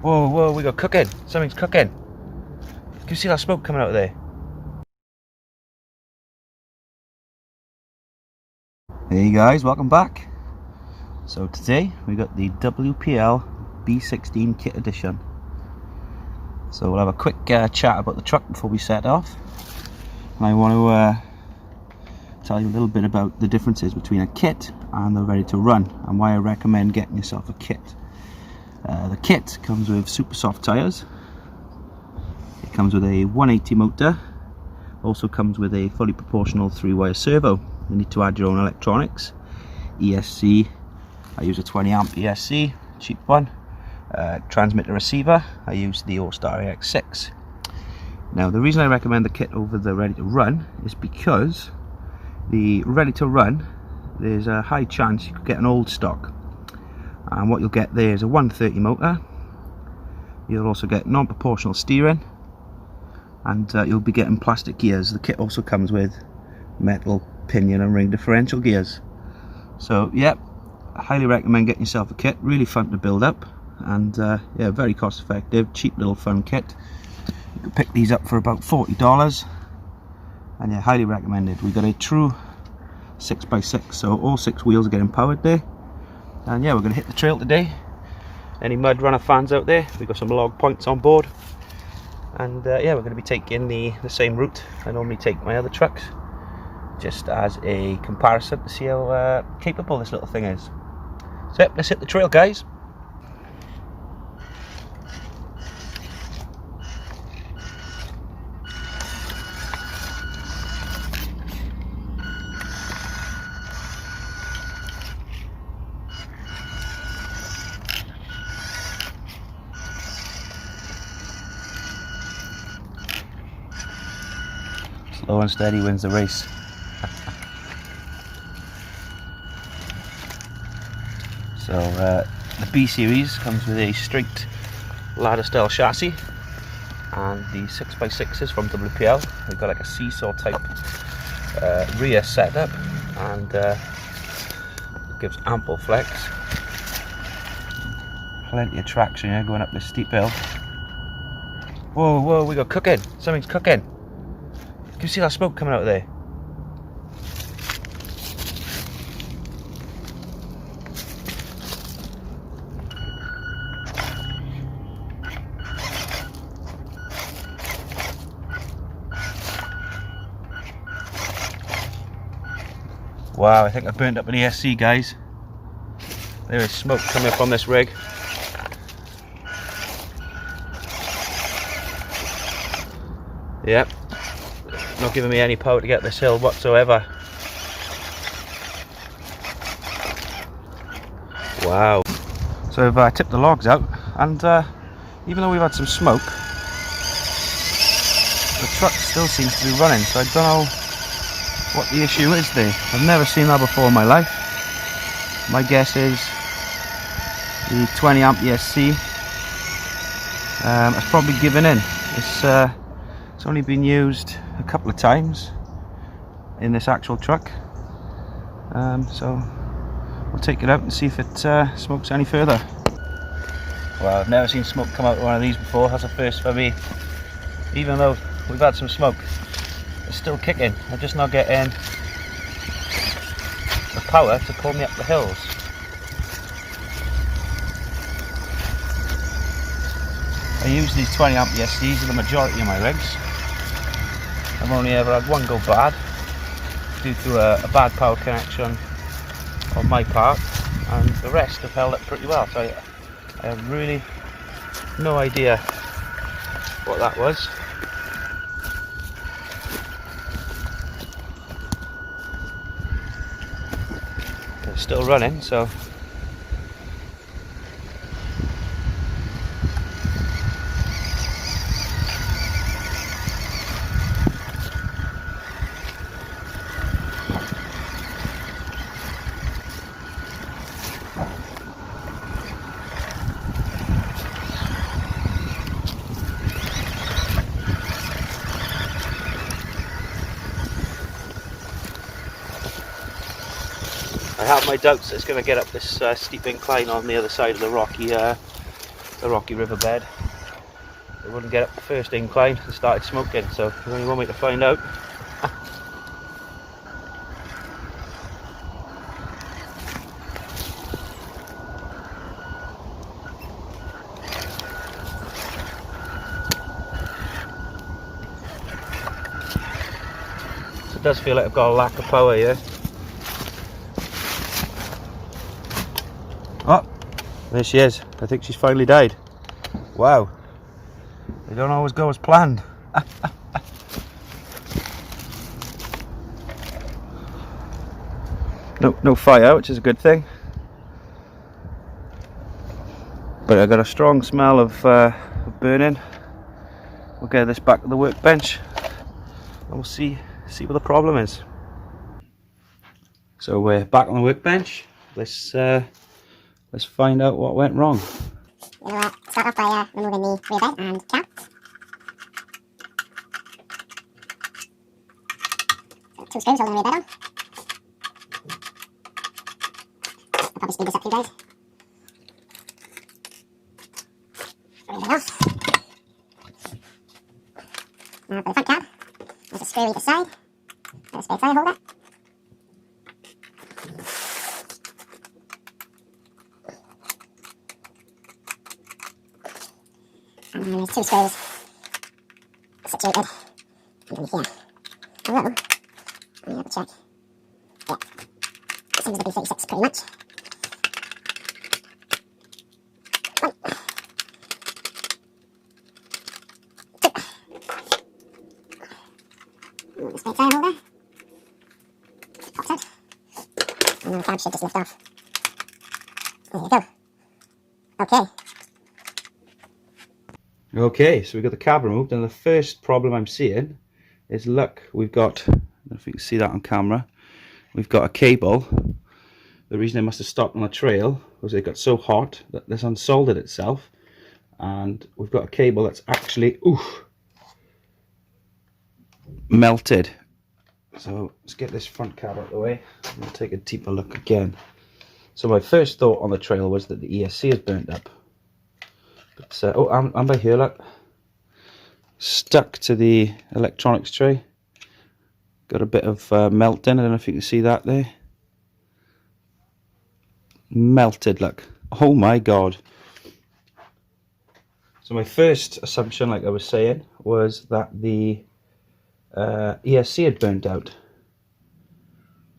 Whoa, whoa, we got cooking. Something's cooking. Can you see that smoke coming out of there? Hey guys, welcome back. So today we got the WPL B16 Kit edition. So we'll have a quick chat about the truck before we set off. And I want to tell you a little bit about the differences between a kit and the ready to run, and why I recommend getting yourself a kit. The kit comes with super soft tyres. It comes with a 180 motor. Also comes with a fully proportional 3-wire servo. You need to add your own electronics. ESC, I use a 20 amp ESC, cheap one. Transmitter receiver, I use the Austar AX6. Now the reason I recommend the kit over the ready to run is because the ready to run, there's a high chance you could get an old stock, and what you'll get there is a 130 motor. You'll also get non-proportional steering, and you'll be getting plastic gears. The kit also comes with metal pinion and ring differential gears. So yeah, I highly recommend getting yourself a kit. Really fun to build up, and yeah, very cost effective, cheap little fun kit. You can pick these up for about $40, and yeah, highly recommended. We got a true 6x6, so all 6 wheels are getting powered there. And yeah, we're going to hit the trail today. Any mud runner fans out there, we've got some log points on board, and yeah, we're going to be taking the same route I normally take my other trucks, just as a comparison to see how capable this little thing is. So let's hit the trail, guys. Slow and steady wins the race. So the B series comes with a straight ladder style chassis, and the 6x6s from WPL, they've got like a seesaw type rear setup, and it gives ample flex. Plenty of traction here going up this steep hill. Whoa, whoa, we got cooking. Something's cooking. Can you see that smoke coming out of there? Wow, I think I burnt up an ESC, guys. There is smoke coming from this rig. Yep, not giving me any power to get this hill whatsoever. Wow. So I've tipped the logs out, and even though we've had some smoke, the truck still seems to be running, so I don't know what the issue is there. I've never seen that before in my life. My guess is the 20 amp ESC has probably given in. It's only been used a couple of times in this actual truck, so we'll take it out and see if it smokes any further. Well, I've never seen smoke come out of one of these before. That's a first for me. Even though we've had some smoke, it's still kicking. I'm just not getting the power to pull me up the hills. I use these 20 amp ESCs for the majority of my rigs. I've only ever had one go bad due to a bad power connection on my part, and the rest have held up pretty well. So I have really no idea what that was. It's still running, so I have my doubts it's going to get up this steep incline on the other side of the rocky the rocky riverbed, it wouldn't get up the first incline and started smoking. So there's only one way to find out. So it does feel like I've got a lack of power here. Oh, there she is. I think she's finally died. Wow. They don't always go as planned. No fire, which is a good thing. But I got a strong smell of burning. We'll get this back to the workbench and we'll see what the problem is. So we're back on the workbench. Let's find out what went wrong. We'll start off by removing the rear bed and cap. So 2 screws holding the rear bed on. I'll probably speed this up for you guys. Everything else. Now for the front cap, there's a screw either side. There's a spare tyre holder. And then there's 2 screws situated underneath here. Although, let me have a check. Yeah, seems to be 36 pretty much. One. 2. And the spare tyre holder. Pops out. And then the cab should just lift off. There you go. Okay. Okay, so we've got the cab removed, and the first problem I'm seeing is, look, we've got, I don't know if you can see that on camera, we've got a cable. The reason it must have stopped on the trail was it got so hot that this unsoldered itself, and we've got a cable that's actually melted. So let's get this front cab out of the way and we'll take a deeper look again. So my first thought on the trail was that the ESC is burnt up. But, oh, I'm by here, look. Stuck to the electronics tray. Got a bit of melting, I don't know if you can see that there. Melted, look. Oh my god. So my first assumption, like I was saying, was that the ESC had burnt out.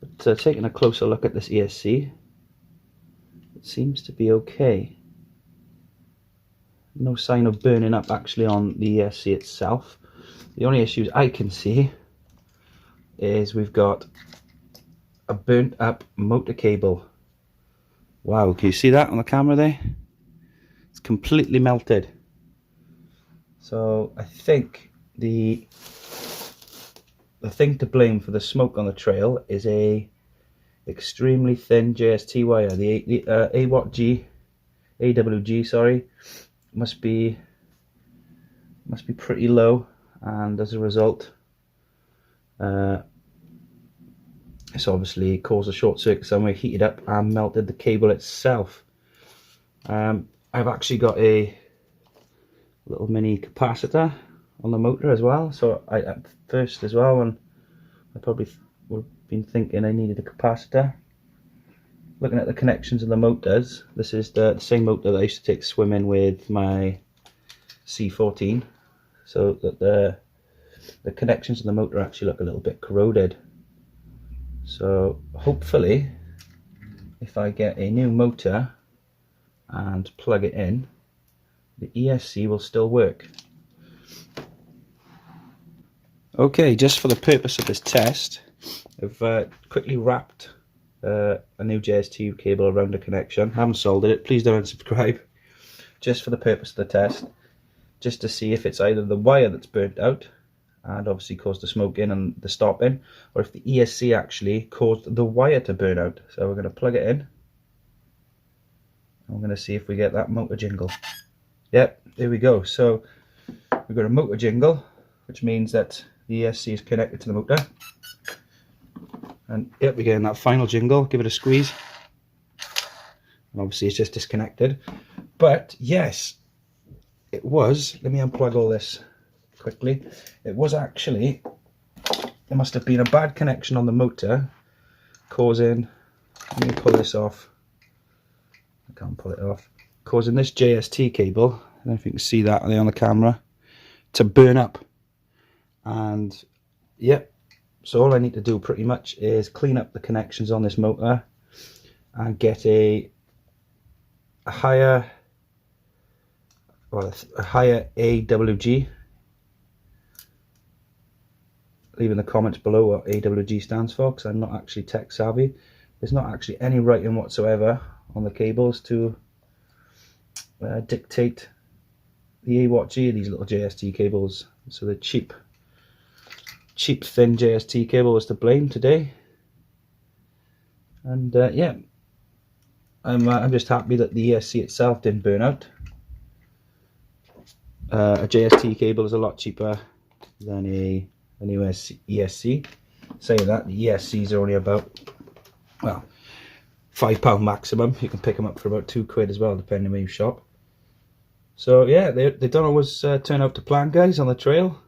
But taking a closer look at this ESC, it seems to be okay. No sign of burning up actually on the ESC itself. The only issues I can see is we've got a burnt up motor cable. Wow, can you see that on the camera there? It's completely melted. So I think the thing to blame for the smoke on the trail is a extremely thin JST wire. The AWG, sorry, must be pretty low, and as a result it's obviously caused a short circuit somewhere, heated up and melted the cable itself. I've actually got a little mini capacitor on the motor as well, so at first as well, and I probably would have been thinking I needed a capacitor. Looking at the connections of the motors, this is the same motor that I used to take swimming with my C14, so that the connections of the motor actually look a little bit corroded. So hopefully, if I get a new motor and plug it in, the ESC will still work. Okay, just for the purpose of this test, I've quickly wrapped a new JST cable around the connection. I haven't soldered it, please don't unsubscribe. Just for the purpose of the test, just to see if it's either the wire that's burnt out and obviously caused the smoking and the stopping, or if the ESC actually caused the wire to burn out. So we're going to plug it in, and we're going to see if we get that motor jingle. Yep, there we go. So we've got a motor jingle, which means that the ESC is connected to the motor. And yep, we're getting that final jingle. Give it a squeeze. And obviously it's just disconnected. But yes, it was, let me unplug all this quickly. It was actually, there must have been a bad connection on the motor causing, let me pull this off. I can't pull it off. Causing this JST cable, I don't know if you can see that there on the camera, to burn up. And yep, so all I need to do pretty much is clean up the connections on this motor and get a higher, well, a higher AWG. Leave in the comments below what AWG stands for, because I'm not actually tech savvy. There's not actually any writing whatsoever on the cables to dictate the AWG of these little JST cables. So the cheap thin JST cable was to blame today. And yeah, I'm just happy that the ESC itself didn't burn out. A JST cable is a lot cheaper than an ESC. Saying that, the ESCs are only about, well, £5 maximum. You can pick them up for about £2 as well, depending where you shop. So yeah, they don't always turn out to plan, guys, on the trail.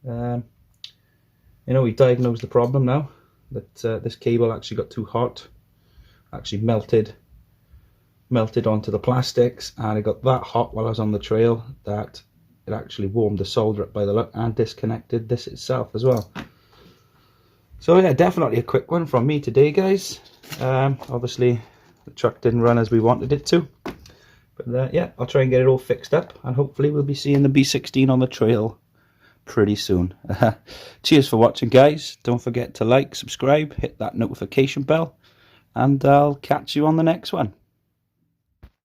You know, we diagnosed the problem now, that this cable actually got too hot, actually melted onto the plastics, and it got that hot while I was on the trail that it actually warmed the solder up by the look and disconnected this itself as well. So yeah, definitely a quick one from me today, guys. Obviously the truck didn't run as we wanted it to, but yeah, I'll try and get it all fixed up, and hopefully we'll be seeing the B16 on the trail pretty soon. Cheers for watching, guys. Don't forget to like, subscribe, hit that notification bell, and I'll catch you on the next one.